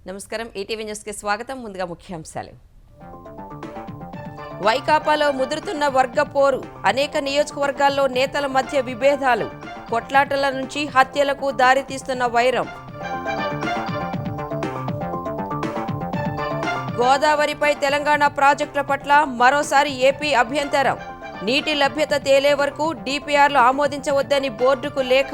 నమస్కారం. ఈటీవీ న్యూస్కి స్వాగతం. ముందుగా ముఖ్యాంశాలు. వైకాపాలో ముదురుతున్న వర్గ పోరు. అనేక నియోజకవర్గాల్లో నేతల మధ్య విభేదాలు. కొట్లాటల నుంచి హత్యలకు దారితీస్తున్న వైరం. గోదావరిపై తెలంగాణ ప్రాజెక్టుల పట్ల మరోసారి ఏపీ అభ్యంతరం. నీటి లభ్యత తేలే వరకు డిపిఆర్లు ఆమోదించవద్దని బోర్డుకు లేఖ.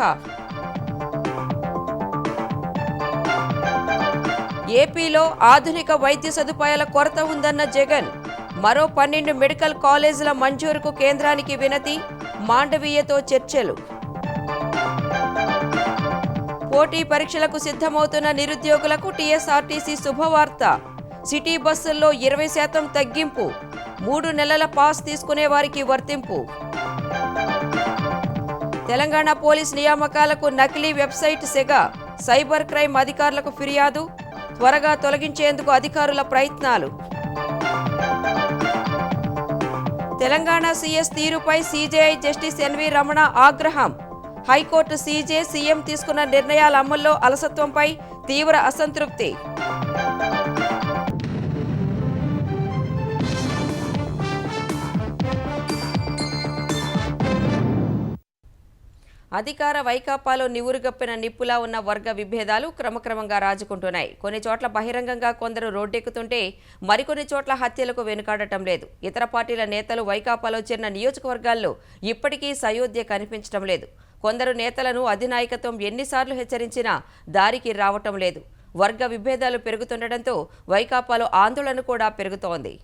ఏపీలో ఆధునిక వైద్య సదుపాయాల కొరత ఉందన్న జగన్. మరో 12 మెడికల్ కాలేజీల మంజూరుకు కేంద్రానికి వినతి. మాండవీయతో చర్చలు. పోటీ పరీక్షలకు సిద్ధమవుతున్న నిరుద్యోగులకు టీఎస్ఆర్టీసీ శుభవార్త. సిటీ బస్సుల్లో 20% తగ్గింపు. 3 నెలల పాస్ తీసుకునే వారికి వర్తింపు. తెలంగాణ పోలీస్ నియామకాలకు నకిలీ వెబ్సైట్ సెగ. సైబర్ క్రైమ్ అధికారులకు ఫిర్యాదు. త్వరగా తొలగించేందుకు అధికారుల ప్రయత్నాలు. తెలంగాణ సీఎస్ తీరుపై సీజేఐ జస్టిస్ ఎన్వి రమణ ఆగ్రహం. హైకోర్టు సీజే సీఎం తీసుకున్న నిర్ణయాల అమల్లో అలసత్వంపై తీవ్ర అసంతృప్తి. అధికార వైకాపాలో నివురుగప్పిన నిప్పులా ఉన్న వర్గ విభేదాలు క్రమక్రమంగా రాజుకుంటున్నాయి. కొన్ని చోట్ల బహిరంగంగా కొందరు రోడ్డెక్కుతుంటే మరికొన్ని చోట్ల హత్యలకు వెనుకాడటం లేదు. ఇతర పార్టీల నేతలు వైకాపాలో చేరిన నియోజకవర్గాల్లో ఇప్పటికీ సయోధ్య కనిపించడం లేదు. కొందరు నేతలను అధినాయకత్వం ఎన్నిసార్లు హెచ్చరించినా దారికి రావటం లేదు. వర్గ విభేదాలు పెరుగుతుండటంతో వైకాపాలో ఆందోళన కూడా పెరుగుతోంది.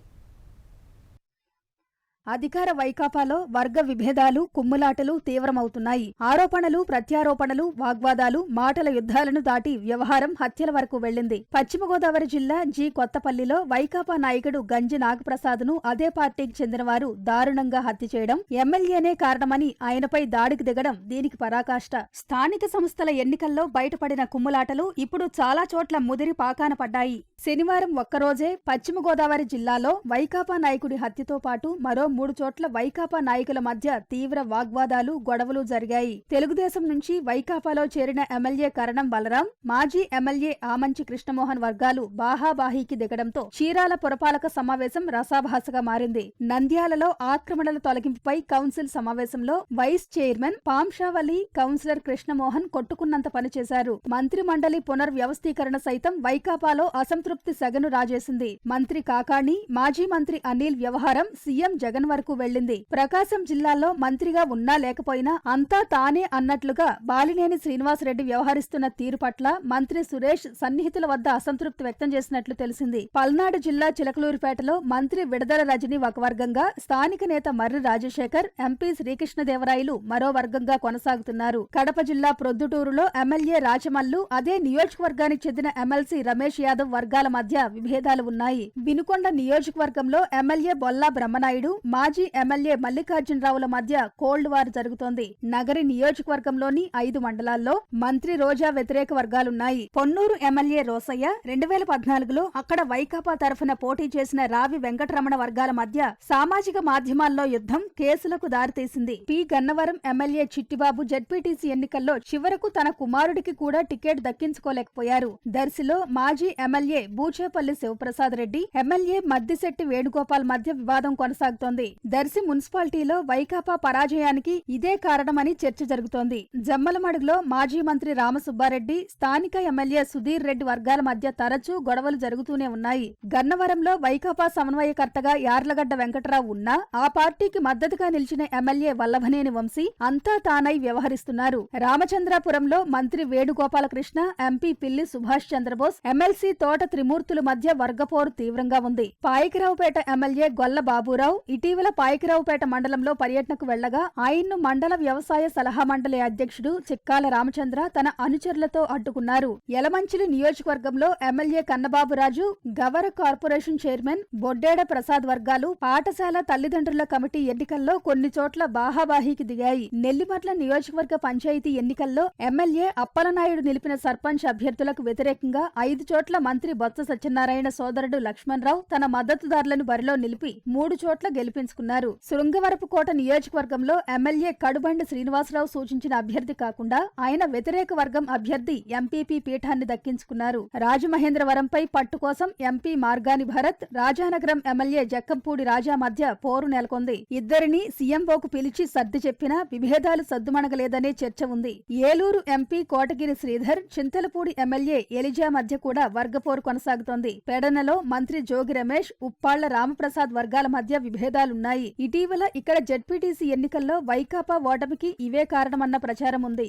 అధికార వైకాపాలో వర్గ విభేదాలు, కుమ్ములాటలు తీవ్రమవుతున్నాయి. ఆరోపణలు, ప్రత్యారోపణలు, వాగ్వాదాలు, మాటల యుద్ధాలను దాటి వ్యవహారం హత్యల వరకు వెళ్లింది. పశ్చిమ గోదావరి జిల్లా జి కొత్తపల్లిలో వైకాపా నాయకుడు గంజి నాగప్రసాద్ను అదే పార్టీకి చెందిన వారు దారుణంగా హత్య చేయడం, ఎమ్మెల్యేనే కారణమని ఆయనపై దాడికి దిగడం దీనికి పరాకాష్ట. స్థానిక సంస్థల ఎన్నికల్లో బయటపడిన కుమ్ములాటలు ఇప్పుడు చాలా చోట్ల ముదిరి పాకాన పడ్డాయి. శనివారం ఒక్కరోజే పశ్చిమ గోదావరి జిల్లాలో వైకాపా నాయకుడి హత్యతో పాటు మరో 3 చోట్ల వైకాపా నాయకుల మధ్య తీవ్ర వాగ్వాదాలు, గొడవలు జరిగాయి. తెలుగుదేశం నుంచి వైకాపాలో చేరిన ఎమ్మెల్యే కరణం బలరాం, మాజీ ఎమ్మెల్యే ఆమంచి కృష్ణమోహన్ వర్గాలు బాహాబాహీకి దిగడంతో చీరాల పురపాలక సమావేశం రసాభాసగా మారింది. నంద్యాలలో ఆక్రమణల తొలగింపుపై కౌన్సిల్ సమావేశంలో వైస్ చైర్మన్ పాంషావలి, కౌన్సిలర్ కృష్ణమోహన్ కొట్టుకున్నంత పనిచేశారు. మంత్రి మండలి పునర్వ్యవస్థీకరణ సైతం వైకాపాలో అసంతృప్తి సెగను రాజేసింది. మంత్రి కాకాణి, మాజీ మంత్రి అనిల్ వ్యవహారం సీఎం జగన్ వరకు వెళ్లింది. ప్రకాశం జిల్లాలో మంత్రిగా ఉన్నా లేకపోయినా అంతా తానే అన్నట్లుగా బాలినేని శ్రీనివాసరెడ్డి వ్యవహరిస్తున్న తీరు పట్ల మంత్రి సురేష్ సన్నిహితుల వద్ద అసంతృప్తి వ్యక్తం చేసినట్లు తెలిసింది. పల్నాడు జిల్లా చిలకలూరిపేటలో మంత్రి విడదల రజని ఒక వర్గంగా, స్థానిక నేత మర్రి రాజశేఖర్, ఎంపీ శ్రీకృష్ణదేవరాయలు మరో వర్గంగా కొనసాగుతున్నారు. కడప జిల్లా ప్రొద్దుటూరులో ఎమ్మెల్యే రాచమల్లు, అదే నియోజకవర్గానికి చెందిన ఎమ్మెల్సీ రమేష్ యాదవ్ వర్గాల మధ్య విభేదాలు ఉన్నాయి. వినుకొండ నియోజకవర్గంలో ఎమ్మెల్యే బొల్లా బ్రహ్మనాయుడు, మాజీ ఎమ్మెల్యే మల్లికార్జునరావుల మధ్య కోల్డ్ వార్ జరుగుతోంది. నగరి నియోజకవర్గంలోని 5 మండలాల్లో మంత్రి రోజా వ్యతిరేక వర్గాలున్నాయి. పొన్నూరు ఎమ్మెల్యే రోసయ్య 2014లో అక్కడ వైకాపా తరఫున పోటీ చేసిన రావి వెంకటరమణ వర్గాల మధ్య సామాజిక మాధ్యమాల్లో యుద్ధం కేసులకు దారితీసింది. P Gannavaram MLA Chittibabu ZPTC ఎన్నికల్లో చివరకు తన కుమారుడికి కూడా టికెట్ దక్కించుకోలేకపోయారు. దర్శిలో మాజీ ఎమ్మెల్యే బూచేపల్లి శివప్రసాద్ రెడ్డి, ఎమ్మెల్యే మద్దిశెట్టి వేణుగోపాల్ మధ్య వివాదం కొనసాగుతోంది. దర్శి మున్సిపాలిటీలో వైకాపా పరాజయానికి ఇదే కారణమని చర్చ జరుగుతోంది. జమ్మలమడుగులో మాజీ మంత్రి రామసుబ్బారెడ్డి, స్థానిక ఎమ్మెల్యే సుధీర్ రెడ్డి వర్గాల మధ్య తరచూ గొడవలు జరుగుతూనే ఉన్నాయి. గన్నవరంలో వైకాపా సమన్వయకర్తగా యార్లగడ్డ వెంకటరావు ఉన్నా ఆ పార్టీకి మద్దతుగా నిలిచిన ఎమ్మెల్యే వల్లభనేని వంశీ అంతా తానై వ్యవహరిస్తున్నారు. రామచంద్రాపురంలో మంత్రి వేణుగోపాలకృష్ణ, ఎంపీ పిల్లి సుభాష్ చంద్రబోస్, ఎమ్మెల్సీ తోట త్రిమూర్తుల మధ్య వర్గపోరు తీవ్రంగా ఉంది. పాయకరావుపేట ఎమ్మెల్యే గొల్ల బాబురావు ఇటీవల పాయకరావుపేట మండలంలో పర్యటనకు వెళ్లగా ఆయన్ను మండల వ్యవసాయ సలహా మండలి అధ్యక్షుడు చిక్కాల రామచంద్ర తన అనుచరులతో అడ్డుకున్నారు. యలమంచిలి నియోజకవర్గంలో MLA Kannababu Raju, Gavara corporation chairman Boddeda Prasad వర్గాలు పాఠశాల తల్లిదండ్రుల కమిటీ ఎన్నికల్లో కొన్ని చోట్ల బాహాబాహీకి దిగాయి. నెల్లిమర్ల నియోజకవర్గ పంచాయతీ ఎన్నికల్లో ఎమ్మెల్యే అప్పలనాయుడు నిలిపిన సర్పంచ్ అభ్యర్థులకు వ్యతిరేకంగా 5 చోట్ల మంత్రి బొత్స సత్యనారాయణ సోదరుడు లక్ష్మణరావు తన మద్దతుదారులను బరిలో నిలిపి 3 చోట్ల గెలిపించారు. గెలిపించుకున్నారు. శృంగవరపుకోట నియోజకవర్గంలో ఎమ్మెల్యే కడుబండి శ్రీనివాసరావు సూచించిన అభ్యర్థి కాకుండా ఆయన వ్యతిరేక వర్గం అభ్యర్థి ఎంపీపీ పీఠాన్ని దక్కించుకున్నారు. రాజమహేంద్రవరంపై పట్టు కోసం ఎంపీ మార్గాని భరత్, రాజానగరం ఎమ్మెల్యే జక్కంపూడి రాజా మధ్య పోరు నెలకొంది. ఇద్దరిని సీఎంఓకు పిలిచి సర్ది చెప్పినా విభేదాలు సద్దుమణగలేదనే చర్చ ఉంది. ఏలూరు ఎంపీ కోటగిరి శ్రీధర్, చింతలపూడి ఎమ్మెల్యే ఎలిజా మధ్య కూడా వర్గపోరు కొనసాగుతోంది. పెడనలో మంత్రి జోగి రమేష్, ఉప్పాళ్ల రామప్రసాద్ వర్గాల మధ్య విభేదాలున్నాయి. ఇటీవల ఇక్కడ జెడ్పీటీసీ ఎన్నికల్లో వైకాపా ఓటమికి ఇవే కారణమన్న ప్రచారం ఉంది.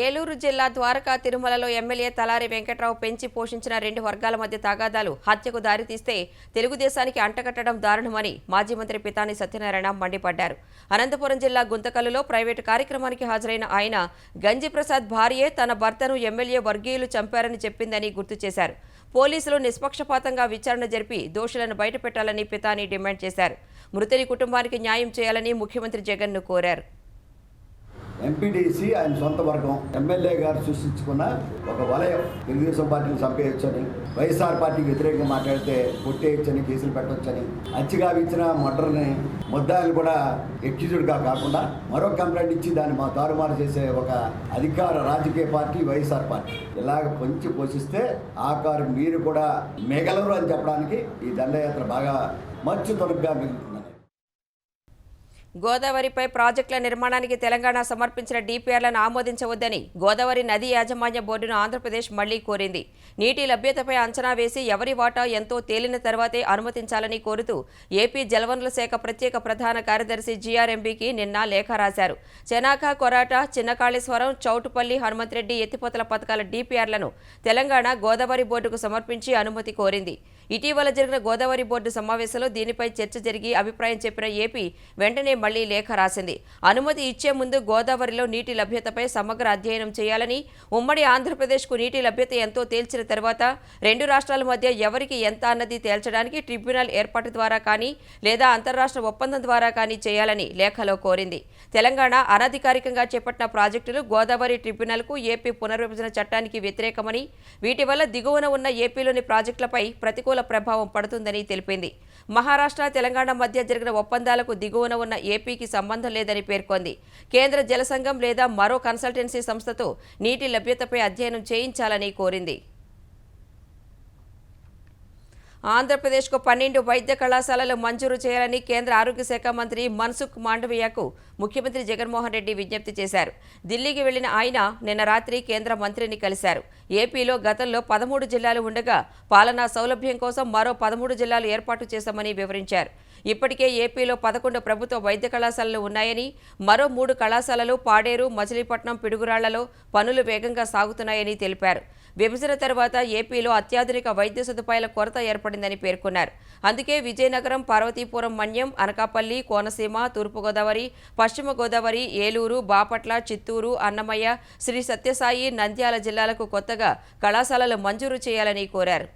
ఏలూరు జిల్లా ద్వారకా తిరుమలలో ఎమ్మెల్యే తలారి వెంకట్రావు పెంచి పోషించిన 2 వర్గాల మధ్య తగాదాలు హత్యకు దారితీస్తే తెలుగుదేశానికి అంటగట్టడం దారుణమని మాజీ మంత్రి పితాని సత్యనారాయణ మండిపడ్డారు. అనంతపురం జిల్లా గుంతకల్లులో ప్రైవేటు కార్యక్రమానికి హాజరైన ఆయన గంజి ప్రసాద్ భార్యే తన భర్తను ఎమ్మెల్యే వర్గీయులు చంపారని చెప్పిందని గుర్తు చేశారు. పోలీసులు నిష్పక్షపాతంగా విచారణ జరిపి దోషులను బయటపెట్టాలని పితాని డిమాండ్ చేశారు. మృతుని కుటుంబానికి న్యాయం చేయాలని ముఖ్యమంత్రి జగన్ను కోరారు. ఎంపీడీసీ ఆయన సొంత వర్గం ఎమ్మెల్యే గారు సృష్టించుకున్న ఒక వలయం. తెలుగుదేశం పార్టీని చంపేయొచ్చని, వైఎస్ఆర్ పార్టీకి వ్యతిరేకంగా మాట్లాడితే కొట్టేయచ్చని, కేసులు పెట్టొచ్చని, హత్యగా ఇచ్చిన మర్డర్ని ముద్దాయిలు కూడా ఎక్యూజ్డ్గా కాకుండా మరో కంప్లైంట్ ఇచ్చి దాన్ని మా తారుమారు చేసే ఒక అధికార రాజకీయ పార్టీ వైఎస్ఆర్ పార్టీ. ఇలాగ పొంచి పోషిస్తే ఆకారు మీరు కూడా మిగలరు అని చెప్పడానికి ఈ దండయాత్ర బాగా మంచి తొలగ్గా మిగులుతుంది. గోదావరిపై ప్రాజెక్టుల నిర్మాణానికి తెలంగాణ సమర్పించిన డీపీఆర్లను ఆమోదించవద్దని గోదావరి నదీ యాజమాన్య బోర్డును ఆంధ్రప్రదేశ్ మళ్లీ కోరింది. నీటి లభ్యతపై అంచనా వేసి ఎవరి వాటా ఎంతో తేలిన తర్వాతే అనుమతించాలని కోరుతూ ఏపీ జలవనరుల శాఖ ప్రత్యేక ప్రధాన కార్యదర్శి జీఆర్ఎంబీకి నిన్న లేఖ రాశారు. చెనాక, కొరాట, చిన్నకాళేశ్వరం, చౌటుపల్లి, హనుమంతరెడ్డి ఎత్తిపోతల పథకాల డీపీఆర్లను తెలంగాణ గోదావరి బోర్డుకు సమర్పించి అనుమతి కోరింది. ఇటీవల జరిగిన గోదావరి బోర్డు సమావేశంలో దీనిపై చర్చ జరిగి అభిప్రాయం చెప్పిన ఏపీ వెంటనే మళ్లీ లేఖ రాసింది. అనుమతి ఇచ్చే ముందు గోదావరిలో నీటి లభ్యతపై సమగ్ర అధ్యయనం చేయాలని, ఉమ్మడి ఆంధ్రప్రదేశ్కు నీటి లభ్యత ఎంతో తేల్చిన తర్వాత 2 రాష్ట్రాల మధ్య ఎవరికి ఎంత అన్నది తేల్చడానికి ట్రిబ్యునల్ ఏర్పాటు ద్వారా కానీ లేదా అంతర్రాష్ట్ర ఒప్పందం ద్వారా కానీ చేయాలని లేఖలో కోరింది. తెలంగాణ అనధికారికంగా చేపట్టిన ప్రాజెక్టులు గోదావరి ట్రిబ్యునల్కు ఏపీ పునర్విభజన చట్టానికి వ్యతిరేకమని, వీటి వల్ల దిగువన ఉన్న ఏపీలోని ప్రాజెక్టులపై ప్రతికూల ప్రభావం పడుతుందని తెలిపింది. మహారాష్ట్ర, తెలంగాణ మధ్య జరిగిన ఒప్పందాలకు దిగువన ఉన్న ఏపీకి సంబంధం లేదని పేర్కొంది. కేంద్ర జల సంఘం లేదా మరో కన్సల్టెన్సీ సంస్థతో నీటి లభ్యతపై అధ్యయనం చేయించాలని కోరింది. ఆంధ్రప్రదేశ్కు 12 వైద్య కళాశాలలు మంజూరు చేయాలని కేంద్ర ఆరోగ్య శాఖ మంత్రి మన్సుఖ్ మాండవీయకు ముఖ్యమంత్రి జగన్మోహన్ రెడ్డి విజ్ఞప్తి చేశారు. ఢిల్లీకి వెళ్లిన ఆయన నిన్న రాత్రి కేంద్ర మంత్రిని కలిశారు. ఏపీలో గతంలో 13 జిల్లాలు ఉండగా పాలనా సౌలభ్యం కోసం మరో 13 జిల్లాలు ఏర్పాటు చేశామని వివరించారు. ఇప్పటికే ఏపీలో 11 ప్రభుత్వ వైద్య కళాశాలలు ఉన్నాయని, మరో 3 కళాశాలలు పాడేరు, మచిలీపట్నం, పిడుగురాళ్లలో పనులు వేగంగా సాగుతున్నాయని తెలిపారు. విభజన తర్వాత ఏపీలో అత్యాధునిక వైద్య సదుపాయాల కొరత ఏర్పడిందని పేర్కొన్నారు. అందుకే విజయనగరం, పార్వతీపురం, మన్యం, అనకాపల్లి, కోనసీమ, తూర్పుగోదావరి, పశ్చిమ గోదావరి, ఏలూరు, బాపట్ల, చిత్తూరు, అన్నమయ్య, శ్రీ సత్యసాయి, నంద్యాల జిల్లాలకు కొత్తగా కళాశాలలు మంజూరు చేయాలని కోరారు.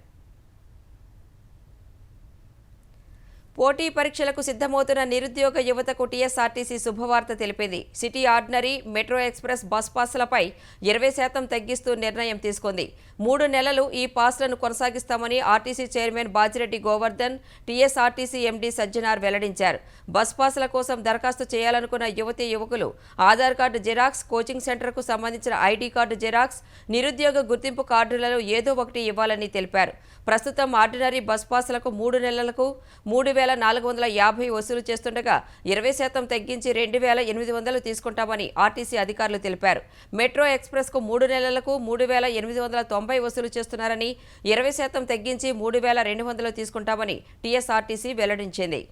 పోటీ పరీక్షలకు సిద్ధమవుతున్న నిరుద్యోగ యువతకు టీఎస్ఆర్టీసీ శుభవార్త తెలిపింది. City ordinary, metro express bus పాస్లపై 20% తగ్గిస్తూ నిర్ణయం తీసుకుంది. 3 నెలలు ఈ పాస్లను కొనసాగిస్తామని RTC chairman Bajireddy Govardhan, TSRTC MD Sajjanar వెల్లడించారు. బస్ పాస్ల కోసం దరఖాస్తు చేయాలనుకున్న యువతీ యువకులు ఆధార్ కార్డు జిరాక్స్, కోచింగ్ సెంటర్కు సంబంధించిన ఐడీ కార్డు జిరాక్స్, నిరుద్యోగ గుర్తింపు కార్డులలో ఏదో ఒకటి ఇవ్వాలని తెలిపారు. ప్రస్తుతం ఆర్డినరీ బస్ పాస్లకు 3 నెలలకు 3,450 వసూలు చేస్తుండగా 20% తగ్గించి 2,800 తీసుకుంటామని ఆర్టీసీ అధికారులు తెలిపారు. మెట్రో ఎక్స్ప్రెస్కు 3 నెలలకు 3,890 వసూలు చేస్తున్నారని, 20% తగ్గించి 3,200 తీసుకుంటామని టీఎస్ఆర్టీసీ వెల్లడించింది.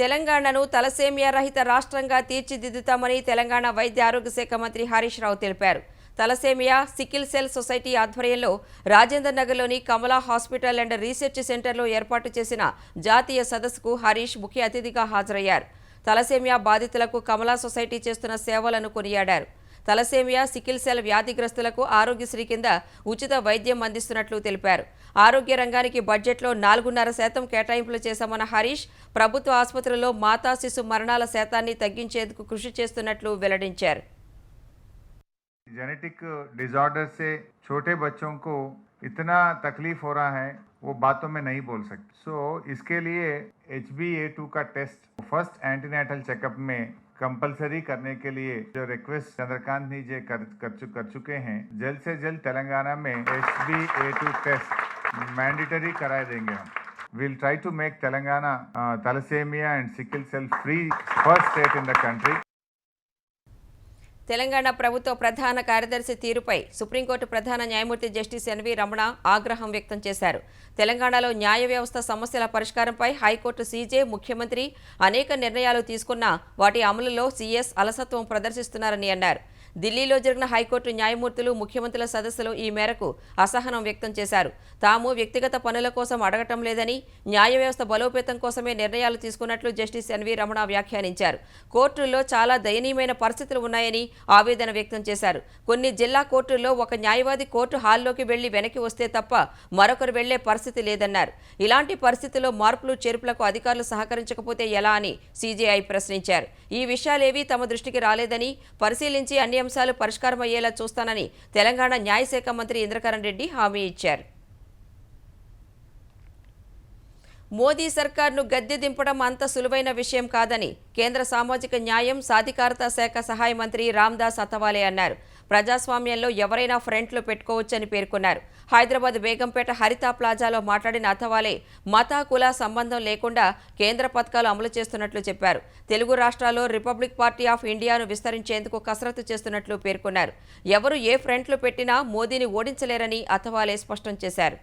తెలంగాణను తలసేమియా రహిత రాష్ట్రంగా తీర్చిదిద్దుతామని తెలంగాణ వైద్య ఆరోగ్య శాఖ మంత్రి హరీష్ రావు తెలిపారు. తలసేమియా సికిల్ సెల్ సొసైటీ ఆధ్వర్యంలో రాజేందర్ నగర్లోని కమలా హాస్పిటల్ అండ్ రీసెర్చ్ సెంటర్లో ఏర్పాటు చేసిన జాతీయ సదస్సుకు హరీష్ ముఖ్య అతిథిగా హాజరయ్యారు. తలసేమియా బాధితులకు కమలా సొసైటీ చేస్తున్న సేవలను కొనియాడారు. తలసేమియా, సికిల్ సెల్ వ్యాధిగ్రస్తులకు ఆరోగ్యశ్రీ కింద ఉచిత వైద్యం అందిస్తున్నట్లు తెలిపారు. ఆరోగ్య రంగానికి బడ్జెట్లో 4.5% కేటాయింపులు చేశామన్న హరీష్ ప్రభుత్వ ఆసుపత్రుల్లో మాతా శిశు మరణాల శాతాన్ని తగ్గించేందుకు కృషి చేస్తున్నట్లు వెల్లడించారు. जेनेटिक डिसऑर्डर से छोटे बच्चों को इतना तकलीफ हो रहा है वो बातों में नहीं बोल सकते। सो इसके लिए HbA2 का टेस्ट फर्स्ट एंटीनेटल चेकअप में कंपलसरी करने के लिए जो रिक्वेस्ट चंद्रकांत जी कर चुके हैं, जल्द से जल्द तेलंगाना में HbA2 टेस्ट मैंडेटरी करा देंगे हम। We'll try to make Telangana thalassemia and sickle cell free first state in the country. Telangana ప్రభుత్వ ప్రధాన కార్యదర్శి తీరుపై సుప్రీంకోర్టు ప్రధాన న్యాయమూర్తి జస్టిస్ ఎన్వి రమణ ఆగ్రహం వ్యక్తం చేశారు. తెలంగాణలో న్యాయ వ్యవస్థ సమస్యల పరిష్కారంపై హైకోర్టు సీజే, ముఖ్యమంత్రి అనేక నిర్ణయాలు తీసుకున్నా వాటి అమలులో సీఎస్ అలసత్వం ప్రదర్శిస్తున్నారని అన్నారు. ఢిల్లీలో జరిగిన హైకోర్టు న్యాయమూర్తులు, ముఖ్యమంత్రుల సదస్సులో ఈ మేరకు అసహనం వ్యక్తం చేశారు. తాము వ్యక్తిగత పనుల కోసం అడగటం లేదని, న్యాయ వ్యవస్థ బలోపేతం కోసమే నిర్ణయాలు తీసుకున్నట్లు జస్టిస్ ఎన్వి రమణ వ్యాఖ్యానించారు. కోర్టుల్లో చాలా దయనీయమైన పరిస్థితులు ఉన్నాయని ఆవేదన వ్యక్తం చేశారు. కొన్ని జిల్లా కోర్టుల్లో ఒక న్యాయవాది కోర్టు హాల్లోకి వెళ్లి వెనక్కి వస్తే తప్ప మరొకరు వెళ్లే పరిస్థితి లేదన్నారు. ఇలాంటి పరిస్థితుల్లో మార్పులు చేర్పులకు అధికారులు సహకరించకపోతే ఎలా అని సీజేఐ ప్రశ్నించారు. ఈ విషయాలేవీ తమ దృష్టికి రాలేదని, పరిశీలించి అన్ని అంశాలు పరిష్కారం అయ్యేలా చూస్తానని తెలంగాణ న్యాయశాఖ మంత్రి ఇంద్రకరణ్ రెడ్డి హామీ ఇచ్చారు. మోదీ సర్కార్ను గద్దె దింపడం అంత సులువైన విషయం కాదని కేంద్ర సామాజిక న్యాయం, సాధికారత శాఖ సహాయ మంత్రి రామ్దాస్ అథవాలే అన్నారు. ప్రజాస్వామ్యంలో ఎవరైనా ఫ్రంట్లు పెట్టుకోవచ్చని పేర్కొన్నారు. హైదరాబాద్ బేగంపేట హరిత ప్లాజాలో మాట్లాడిన అథవాలే మత, కుల సంబంధం లేకుండా కేంద్ర పథకాలు అమలు చేస్తున్నట్లు చెప్పారు. తెలుగు రాష్ట్రాల్లో రిపబ్లిక్ పార్టీ ఆఫ్ ఇండియాను విస్తరించేందుకు కసరత్తు చేస్తున్నట్లు పేర్కొన్నారు. ఎవరు ఏ ఫ్రంట్లు పెట్టినా మోదీని ఓడించలేరని అథవాలే స్పష్టం చేశారు.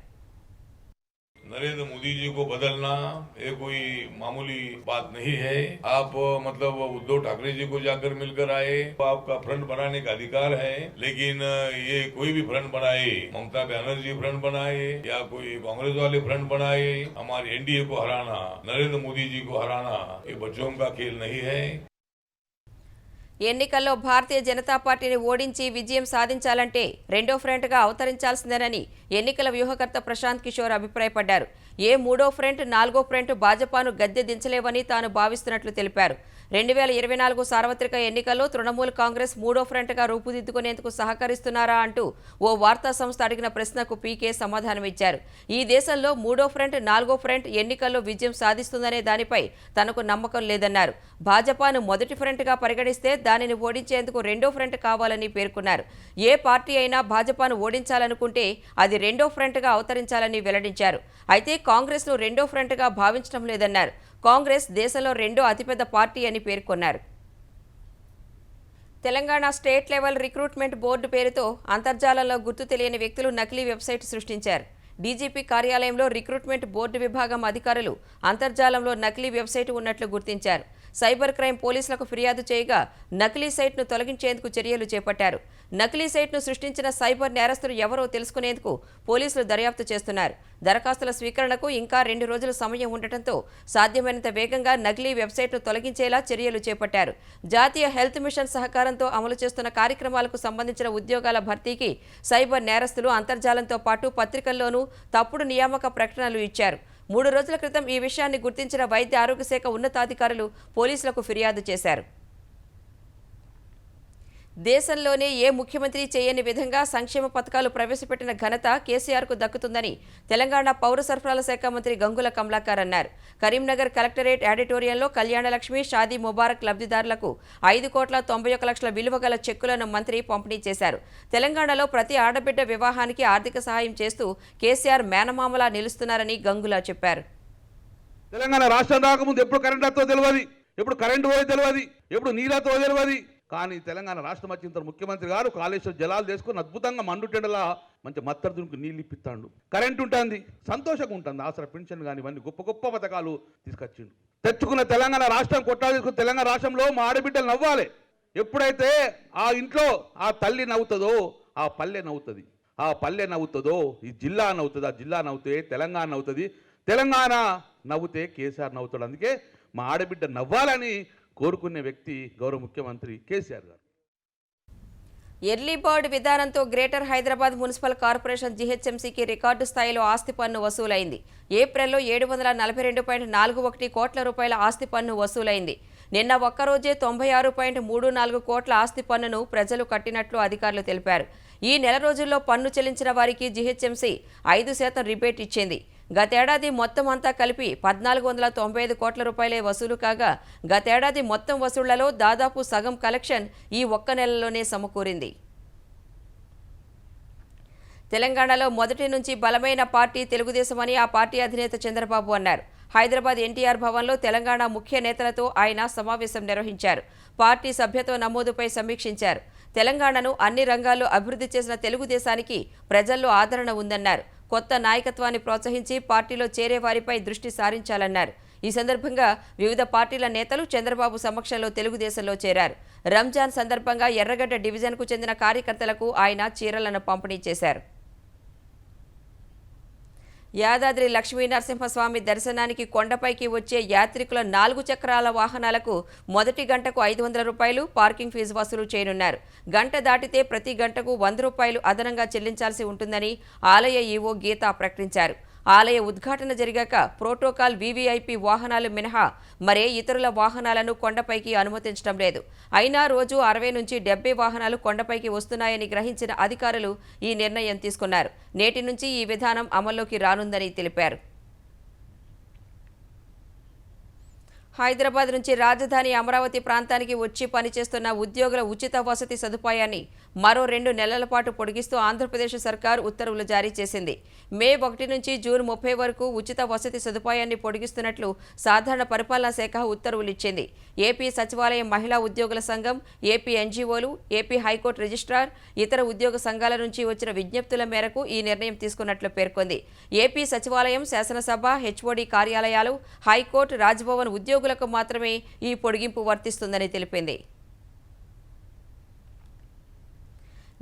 नरेंद्र मोदी जी को बदलना ये कोई मामूली बात नहीं है। आप मतलब उद्धव ठाकरे जी को जाकर मिलकर आए, तो आपका फ्रंट बनाने का अधिकार है, लेकिन ये कोई भी फ्रंट बनाए, ममता बनर्जी फ्रंट बनाए या कोई कांग्रेस वाले फ्रंट बनाए, हमारे एनडीए को हराना, नरेंद्र मोदी जी को हराना ये बच्चों का खेल नहीं है। ఎన్నికల్లో భారతీయ జనతా పార్టీని ఓడించి విజయం సాధించాలంటే రెండో ఫ్రంట్గా అవతరించాల్సిందేనని ఎన్నికల వ్యూహకర్త ప్రశాంత్ కిషోర్ అభిప్రాయపడ్డారు. ఏ మూడో ఫ్రంట్, నాలుగో ఫ్రంట్ భాజపాను గద్దె దించలేవని తాను భావిస్తున్నట్లు తెలిపారు. 2024 సార్వత్రిక ఎన్నికల్లో తృణమూల్ కాంగ్రెస్ మూడో ఫ్రంట్గా రూపుదిద్దుకునేందుకు సహకరిస్తున్నారా అంటూ ఓ వార్తా సంస్థ అడిగిన ప్రశ్నకు పీకే సమాధానమిచ్చారు. ఈ దేశంలో మూడో ఫ్రంట్, నాలుగో ఫ్రంట్ ఎన్నికల్లో విజయం సాధిస్తుందనే దానిపై తనకు నమ్మకం లేదన్నారు. భాజపాను మొదటి ఫ్రంట్గా పరిగణిస్తే దానిని ఓడించేందుకు రెండో ఫ్రంట్ కావాలని పేర్కొన్నారు. ఏ పార్టీ అయినా భాజపాను ఓడించాలనుకుంటే అది రెండో ఫ్రంట్గా అవతరించాలని వెల్లడించారు. అయితే కాంగ్రెస్ను రెండో ఫ్రంట్గా భావించడం లేదన్నారు. కాంగ్రెస్ దేశంలో రెండో అతిపెద్ద పార్టీ అని పేర్కొన్నారు. Telangana state level recruitment board పేరుతో అంతర్జాలంలో గుర్తు తెలియని వ్యక్తులు నకిలీ వెబ్సైట్ సృష్టించారు. డీజీపీ కార్యాలయంలో రిక్రూట్మెంట్ బోర్డు విభాగం అధికారులు అంతర్జాలంలో నకిలీ వెబ్సైట్ ఉన్నట్లు గుర్తించారు. సైబర్ క్రైమ్ పోలీసులకు ఫిర్యాదు చేయగా నకిలీ సైట్ను తొలగించేందుకు చర్యలు చేపట్టారు. నకిలీ సైట్ను సృష్టించిన సైబర్ నేరస్తులు ఎవరో తెలుసుకునేందుకు పోలీసులు దర్యాప్తు చేస్తున్నారు. దరఖాస్తుల స్వీకరణకు ఇంకా 2 రోజుల సమయం ఉండటంతో సాధ్యమైనంత వేగంగా నకిలీ వెబ్సైట్ను తొలగించేలా చర్యలు చేపట్టారు. జాతీయ హెల్త్ మిషన్ సహకారంతో అమలు చేస్తున్న కార్యక్రమాలకు సంబంధించిన ఉద్యోగాల భర్తీకి సైబర్ నేరస్తులు అంతర్జాలంతో పాటు పత్రికల్లోనూ తప్పుడు నియామక ప్రకటనలు ఇచ్చారు. 3 రోజుల క్రితం ఈ విషయాన్ని గుర్తించిన వైద్య ఆరోగ్య శాఖ ఉన్నతాధికారులు పోలీసులకు ఫిర్యాదు చేశారు. దేశంలోనే ఏ ముఖ్యమంత్రి చేయని విధంగా సంక్షేమ పథకాలు ప్రవేశపెట్టిన ఘనత కేసీఆర్కు దక్కుతుందని తెలంగాణ పౌర సరఫరాల శాఖ మంత్రి గంగుల కమలాకర్ అన్నారు. కరీంనగర్ కలెక్టరేట్ ఆడిటోరియంలో కళ్యాణలక్ష్మి, షాదీ ముబారక్ లబ్ధిదారులకు 5,91,00,000 విలువ గల చెక్కులను మంత్రి పంపిణీ చేశారు. తెలంగాణలో ప్రతి ఆడబిడ్డ వివాహానికి ఆర్థిక సహాయం చేస్తూ కేసీఆర్ మేనమామలా నిలుస్తున్నారని గంగుల చెప్పారు. తెలంగాణ రాష్ట్రం రాకముందు ఎప్పుడు కరెంట్ వస్తుందో తెలియదు, ఎప్పుడు కరెంటు పోయో తెలియదు, ఎప్పుడు నీళ్ళతో తెలియదు. కానీ తెలంగాణ రాష్ట్రం వచ్చిన తర్వాత ముఖ్యమంత్రి గారు కాళేశ్వర జలాలు తీసుకుని అద్భుతంగా మండుటెండలా మంచి మత్తర్దునికి నీళ్ళు ఇప్పిస్తాడు. కరెంట్ ఉంటుంది, సంతోషంగా ఉంటుంది. ఆసరా పెన్షన్ కానీ ఇవన్నీ గొప్ప గొప్ప పథకాలు తీసుకొచ్చిండు. తెచ్చుకున్న తెలంగాణ రాష్ట్రం కొట్టాలి తీసుకుని తెలంగాణ రాష్ట్రంలో మా ఆడబిడ్డలు నవ్వాలి. ఎప్పుడైతే ఆ ఇంట్లో ఆ తల్లి నవ్వుతుందో ఆ పల్లె నవ్వుతుంది, ఆ పల్లె నవ్వుతుందో ఈ జిల్లా నవ్వుతుంది, ఆ జిల్లా నవ్వుతే తెలంగాణ నవ్వుతుంది, తెలంగాణ నవ్వుతే కేసీఆర్ నవ్వుతాడు. అందుకే మా ఆడబిడ్డ నవ్వాలని కోరుకునే వ్యక్తి గౌరవ ముఖ్యమంత్రి కేసీఆర్ గారు. ఎర్లీ బర్డ్ విధానంతో గ్రేటర్ హైదరాబాద్ మున్సిపల్ కార్పొరేషన్ జీహెచ్ఎంసీకి రికార్డు స్థాయిలో ఆస్తి పన్ను వసూలైంది. ఏప్రిల్లో 742.41 కోట్ల రూపాయల ఆస్తి పన్ను వసూలైంది. నిన్న ఒక్కరోజే 96.34 కోట్ల ఆస్తి పన్నును ప్రజలు కట్టినట్లు అధికారులు తెలిపారు. ఈ నెల రోజుల్లో పన్ను చెల్లించిన వారికి జీహెచ్ఎంసీ 5% రిబేట్ ఇచ్చింది. గతేడాది మొత్తం అంతా కలిపి 1495 కోట్ల రూపాయలే వసూలు కాగా గతేడాది మొత్తం వసూళ్లలో దాదాపు సగం కలెక్షన్ ఈ ఒక్క నెలలోనే సమకూరింది. తెలంగాణలో మొదటి నుంచి బలమైన పార్టీ తెలుగుదేశమని ఆ పార్టీ అధినేత చంద్రబాబు అన్నారు. హైదరాబాద్ ఎన్టీఆర్ భవన్లో తెలంగాణ ముఖ్య నేతలతో ఆయన సమావేశం నిర్వహించారు. పార్టీ సభ్యత్వ నమోదుపై సమీక్షించారు. తెలంగాణను అన్ని రంగాల్లో అభివృద్ధి చేసిన తెలుగుదేశానికి ప్రజల్లో ఆదరణ ఉందన్నారు. కొత్త నాయకత్వాన్ని ప్రోత్సహించి పార్టీలో చేరే వారిపై దృష్టి సారించాలన్నారు. ఈ సందర్భంగా వివిధ పార్టీల నేతలు చంద్రబాబు సమక్షంలో తెలుగుదేశంలో చేరారు. రంజాన్ సందర్భంగా ఎర్రగడ్డ డివిజన్కు చెందిన కార్యకర్తలకు ఆయన చీరలను పంపిణీ చేశారు. యాదాద్రి లక్ష్మీ నరసింహస్వామి దర్శనానికి కొండపైకి వచ్చే యాత్రికుల 4 చక్రాల వాహనాలకు మొదటి గంటకు 500 రూపాయలు పార్కింగ్ ఫీజు వసూలు చేయనున్నారు. గంట దాటితే ప్రతి గంటకు 100 రూపాయలు అదనంగా చెల్లించాల్సి ఉంటుందని ఆలయ ఈవో గీత ప్రకటించారు. ఆలయ ఉద్ఘాటన జరిగాక ప్రోటోకాల్ వీవీఐపీ వాహనాలు మినహా మరే ఇతరుల వాహనాలను కొండపైకి అనుమతించడం లేదు. అయినా రోజు 60 నుంచి 70 వాహనాలు కొండపైకి వస్తున్నాయని గ్రహించిన అధికారులు ఈ నిర్ణయం తీసుకున్నారు. నేటి నుంచి ఈ విధానం అమల్లోకి రానుందని తెలిపారు. హైదరాబాద్ నుంచి రాజధాని అమరావతి ప్రాంతానికి వచ్చి పనిచేస్తున్న ఉద్యోగుల ఉచిత వసతి సదుపాయాన్ని మరో 2 నెలల పాటు పొడిగిస్తూ ఆంధ్రప్రదేశ్ సర్కార్ ఉత్తర్వులు జారీ చేసింది. మే 1 నుంచి జూన్ 30 వరకు ఉచిత వసతి సదుపాయాన్ని పొడిగిస్తున్నట్లు సాధారణ పరిపాలనా శాఖ ఉత్తర్వులు ఇచ్చింది. ఏపీ సచివాలయం మహిళా ఉద్యోగుల సంఘం, ఏపీ ఎన్జీఓలు, ఏపీ హైకోర్టు రిజిస్ట్రార్, ఇతర ఉద్యోగ సంఘాల నుంచి వచ్చిన విజ్ఞప్తుల మేరకు ఈ నిర్ణయం తీసుకున్నట్లు పేర్కొంది. ఏపీ సచివాలయం, శాసనసభ, హెచ్ఓడి కార్యాలయాలు, హైకోర్టు, రాజ్భవన్ ఉద్యోగులకు మాత్రమే ఈ పొడిగింపు వర్తిస్తుందని తెలిపింది.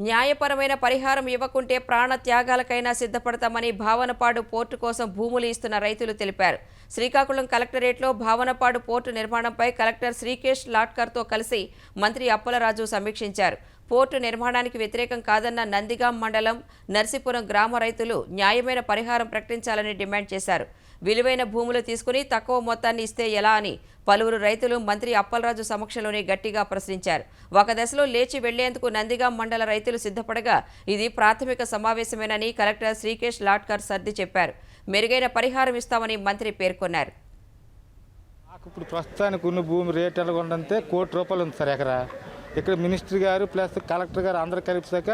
న్యాయపరమైన పరిహారం ఇవ్వకుంటే ప్రాణ త్యాగాలకైనా సిద్ధపడతామని భావనపాడు పోర్టు కోసం భూములు ఇస్తున్న రైతులు తెలిపారు. శ్రీకాకుళం కలెక్టరేట్లో భావనపాడు పోర్టు నిర్మాణంపై కలెక్టర్ శ్రీకేష్ లాట్కర్తో కలిసి మంత్రి అప్పలరాజు సమీక్షించారు. పోర్టు నిర్మాణానికి వ్యతిరేకం కాదన్న నందిగాం మండలం నర్సీపురం గ్రామ రైతులు న్యాయమైన పరిహారం ప్రకటించాలని డిమాండ్ చేశారు. విలువైన భూములు తీసుకుని తక్కువ మొత్తాన్ని ఇస్తే ఎలా అని పలువురు రైతులు మంత్రి అప్పలరాజు సమక్షంలోనే గట్టిగా ప్రశ్నించారు. ఒక దశలో లేచి వెళ్లేందుకు నందిగాం మండల రైతులు సిద్ధపడగా ఇది ప్రాథమిక సమావేశమేనని కలెక్టర్ శ్రీకేష్ లాట్కర్ సర్ది చెప్పారు. మెరుగైన పరిహారం ఇస్తామని మంత్రి పేర్కొన్నారు. ఇప్పుడు ప్రస్తుతానికి ఉన్న భూమి రేట్ ఎలా ఉందంటే ₹1 కోటి ఉంది సార్ ఎకరా. ఇక్కడ మినిస్టర్ గారు ప్లస్ కలెక్టర్ గారు అందరు కలిపిసాక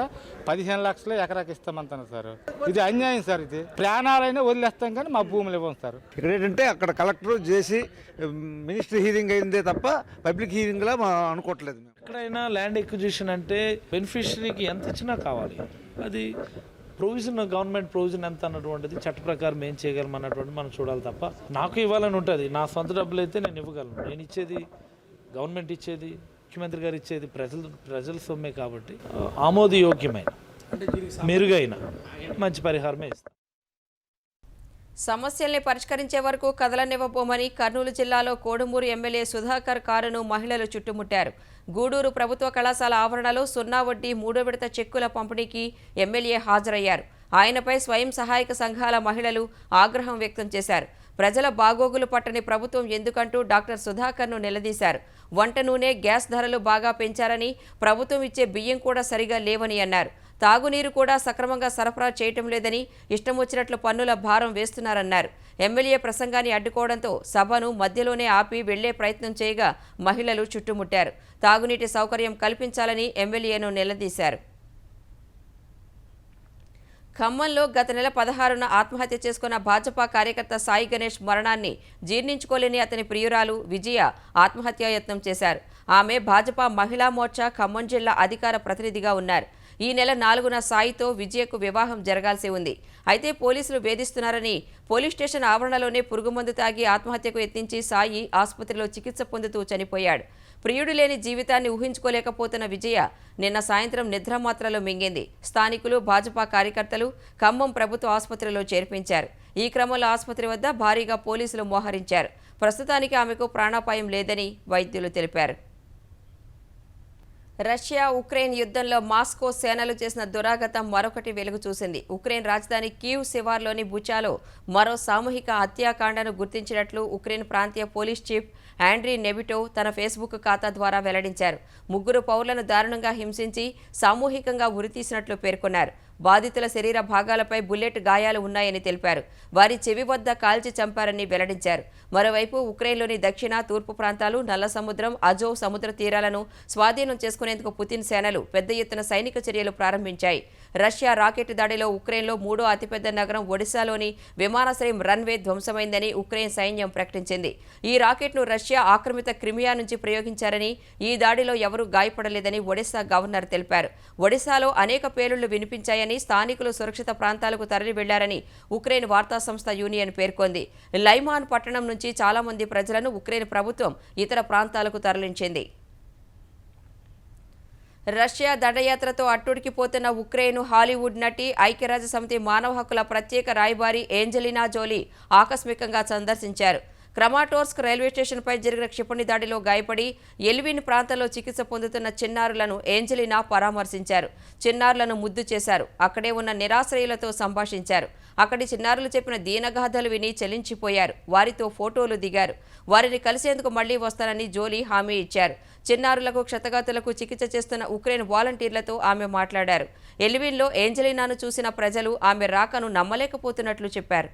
15 లక్షలు ఎకరాకి ఇస్తామంటున్నారు సార్. ఇది అన్యాయం సార్. ఇది ప్రాణాలైనా వదిలేస్తాం కానీ మా భూములు ఇవ్వం సార్. ఇక్కడ ఏంటంటే అక్కడ కలెక్టర్ చేసి మినిస్టర్ హీరింగ్ అయిందే తప్ప పబ్లిక్ హీరింగ్లా అనుకోవట్లేదు. ఎక్కడైనా ల్యాండ్ ఎక్విజిషన్ అంటే బెనిఫిషరీకి ఎంత ఇచ్చినా కావాలి. అది ప్రొవిజన్, గవర్నమెంట్ ప్రొవిజన్ ఎంత అన్నటువంటిది చట్ట ప్రకారం ఏం చేయగలం అన్నటువంటి మనం చూడాలి తప్ప నాకు ఇవ్వాలని ఉంటుంది. నా సొంత డబ్బులు అయితే నేను ఇవ్వగలను. నేను ఇచ్చేది గవర్నమెంట్ ఇచ్చేది, ముఖ్యమంత్రి గారు ఇచ్చేది ప్రజల సొమ్మే కాబట్టి ఆమోదయోగ్యమైన మెరుగైన మంచి పరిహారమే ఇస్తాం. సమస్యల్ని పరిష్కరించే వరకు కదలనివ్వబోమని కర్నూలు జిల్లాలో కోడుమూరు ఎమ్మెల్యే సుధాకర్ కారును మహిళలు చుట్టుముట్టారు. గూడూరు ప్రభుత్వ కళాశాల ఆవరణలో 0 వడ్డీ 3వ విడత చెక్కుల పంపిణీకి ఎమ్మెల్యే హాజరయ్యారు. ఆయనపై స్వయం సహాయక సంఘాల మహిళలు ఆగ్రహం వ్యక్తం చేశారు. ప్రజల బాగోగులు పట్టని ప్రభుత్వం ఎందుకంటూ డాక్టర్ సుధాకర్ను నిలదీశారు. వంట నూనె, గ్యాస్ ధరలు బాగా పెంచారని, ప్రభుత్వం ఇచ్చే బియ్యం కూడా సరిగా లేవని అన్నారు. తాగునీరు కూడా సక్రమంగా సరఫరా చేయటం లేదని, ఇష్టం వచ్చినట్లు పన్నుల భారం వేస్తున్నారన్నారు. ఎమ్మెల్యే ప్రసంగాన్ని అడ్డుకోవడంతో సభను మధ్యలోనే ఆపి వెళ్లే ప్రయత్నం చేయగా మహిళలు చుట్టుముట్టారు. తాగునీటి సౌకర్యం కల్పించాలని ఎమ్మెల్యేను నిలదీశారు. ఖమ్మంలో గత నెల 16న ఆత్మహత్య చేసుకున్న భాజపా కార్యకర్త సాయి గణేష్ మరణాన్ని జీర్ణించుకోలేని అతని ప్రియురాలు విజయ ఆత్మహత్యాయత్నం చేశారు. ఆమె భాజపా మహిళా మోర్చా ఖమ్మం జిల్లా అధికార ప్రతినిధిగా ఉన్నారు. ఈ నెల 4న సాయితో విజయకు వివాహం జరగాల్సి ఉంది. అయితే పోలీసులు వేధిస్తున్నారని పోలీస్ స్టేషన్ ఆవరణలోనే పురుగుమందు తాగి ఆత్మహత్యకు యత్నించి సాయి ఆసుపత్రిలో చికిత్స పొందుతూ చనిపోయాడు. ప్రియుడు లేని జీవితాన్ని ఊహించుకోలేకపోతున్న విజయ నిన్న సాయంత్రం నిద్రమాత్రలో మింగింది. స్థానికులు, భాజపా కార్యకర్తలు ఖమ్మం ప్రభుత్వ ఆసుపత్రిలో చేర్పించారు. ఈ క్రమంలో ఆసుపత్రి వద్ద భారీగా పోలీసులు మోహరించారు. ప్రస్తుతానికి ఆమెకు ప్రాణాపాయం లేదని వైద్యులు తెలిపారు. రష్యా ఉక్రెయిన్ యుద్ధంలో మాస్కో సేనలు చేసిన దురాగతం మరొకటి వెలుగు చూసింది. ఉక్రెయిన్ రాజధాని కీవ్ శివార్లోని బుచాలో మరో సామూహిక హత్యాకాండను గుర్తించినట్లు ఉక్రెయిన్ ప్రాంతీయ పోలీస్ చీఫ్ ఆండ్రీ నెబిటో తన ఫేస్బుక్ ఖాతా ద్వారా వెల్లడించారు. 3 పౌరులను దారుణంగా హింసించి సామూహికంగా ఉరితీసినట్లు పేర్కొన్నారు. బాధితుల శరీర భాగాలపై బుల్లెట్ గాయాలు ఉన్నాయని తెలిపారు. వారి చెవి వద్ద కాల్చి చంపారని వెల్లడించారు. మరోవైపు ఉక్రెయిన్లోని దక్షిణ, తూర్పు ప్రాంతాలు, నల్ల సముద్రం, అజోవ్ సముద్ర తీరాలను స్వాధీనం చేసుకునేందుకు పుతిన్ సేనలు పెద్ద ఎత్తున సైనిక చర్యలు ప్రారంభించాయి. రష్యా రాకెట్ దాడిలో ఉక్రెయిన్లో 3వ అతిపెద్ద నగరం ఒడిశాలోని విమానాశ్రయం రన్వే ధ్వంసమైందని ఉక్రెయిన్ సైన్యం ప్రకటించింది. ఈ రాకెట్ను రష్యా ఆక్రమిత క్రిమియా నుంచి ప్రయోగించారని, ఈ దాడిలో ఎవరూ గాయపడలేదని ఒడిశా గవర్నర్ తెలిపారు. ఒడిశాలో అనేక పేలుళ్లు వినిపించాయని, స్థానికులు సురక్షిత ప్రాంతాలకు తరలి వెళ్లారని ఉక్రెయిన్ వార్తా సంస్థ యూనియన్ పేర్కొంది. లైమాన్ పట్టణం నుంచి చాలా మంది ప్రజలను ఉక్రెయిన్ ప్రభుత్వం ఇతర ప్రాంతాలకు తరలించింది. రష్యా దండయాత్రతో అట్టుడికిపోతున్న ఉక్రెయిన్ హాలీవుడ్ నటి, ఐక్యరాజ్యసమితి మానవ హక్కుల ప్రత్యేక రాయబారి ఏంజెలినా జోలీ ఆకస్మికంగా సందర్శించారు. క్రమాటోర్స్క్ రైల్వే స్టేషన్పై జరిగిన క్షిపణి దాడిలో గాయపడి ఎల్విన్ ప్రాంతంలో చికిత్స పొందుతున్న చిన్నారులను ఏంజెలినా పరామర్శించారు. చిన్నారులను ముద్దు చేశారు. అక్కడే ఉన్న నిరాశ్రయులతో సంభాషించారు. అక్కడి చిన్నారులు చెప్పిన దీనగాథలు విని చెలించిపోయారు. వారితో ఫోటోలు దిగారు. వారిని కలిసేందుకు మళ్లీ వస్తానని జోలీ హామీ ఇచ్చారు. చిన్నారులకు, క్షతగాతులకు చికిత్స చేస్తున్న ఉక్రెయిన్ వాలంటీర్లతో ఆమె మాట్లాడారు. ఎల్విన్లో ఏంజెలినాను చూసిన ప్రజలు ఆమె రాకను నమ్మలేకపోతున్నట్లు చెప్పారు.